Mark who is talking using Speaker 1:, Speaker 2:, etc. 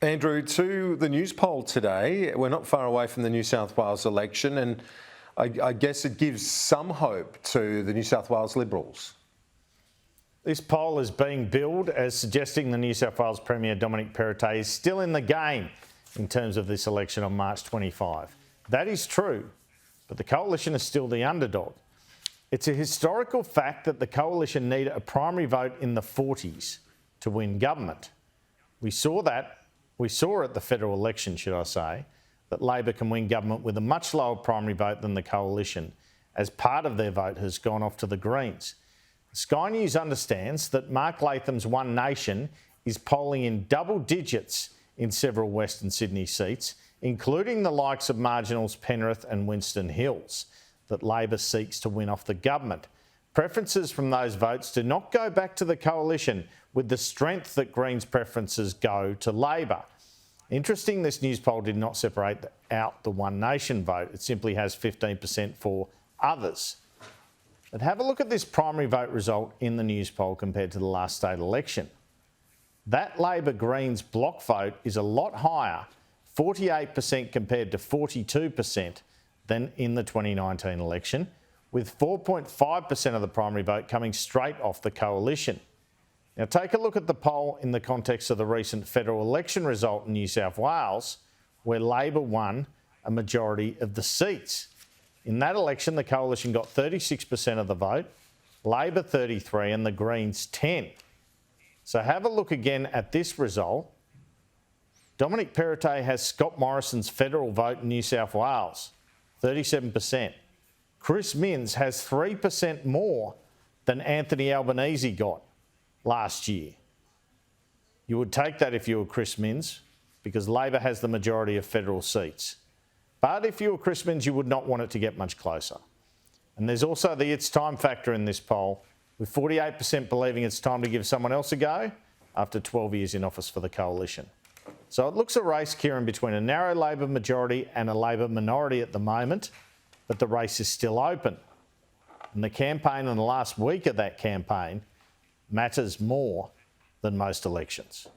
Speaker 1: Andrew, to the Newspoll today, we're not far away from the New South Wales election, and I guess it gives some hope to the New South Wales Liberals.
Speaker 2: This poll is being billed as suggesting the New South Wales Premier Dominic Perrottet is still in the game in terms of this election on March 25. That is true, but the coalition is still the underdog. It's a historical fact that the coalition need a primary vote in the 40s to win government. We saw at the federal election, should I say, that Labor can win government with a much lower primary vote than the coalition, as part of their vote has gone off to the Greens. Sky News understands that Mark Latham's One Nation is polling in double digits in several Western Sydney seats, including the likes of Marginals Penrith and Winston Hills, that Labor seeks to win off the government. Preferences from those votes do not go back to the coalition with the strength that Greens' preferences go to Labor. Interesting, this Newspoll did not separate out the One Nation vote. It simply has 15% for others. But have a look at this primary vote result in the Newspoll compared to the last state election. That Labor-Greens block vote is a lot higher, 48% compared to 42% than in the 2019 election, with 4.5% of the primary vote coming straight off the coalition. Now take a look at the poll in the context of the recent federal election result in New South Wales, where Labor won a majority of the seats. In that election, the coalition got 36% of the vote, Labor 33% and the Greens 10%. So have a look again at this result. Dominic Perrottet has Scott Morrison's federal vote in New South Wales, 37%. Chris Minns has 3% more than Anthony Albanese got last year. You would take that if you were Chris Minns, because Labor has the majority of federal seats. But if you were Chris Minns, you would not want it to get much closer. And there's also the it's time factor in this poll, with 48% believing it's time to give someone else a go after 12 years in office for the coalition. So it looks a race, Kieran, between a narrow Labor majority and a Labor minority at the moment, but the race is still open. And the campaign and the last week of that campaign matters more than most elections.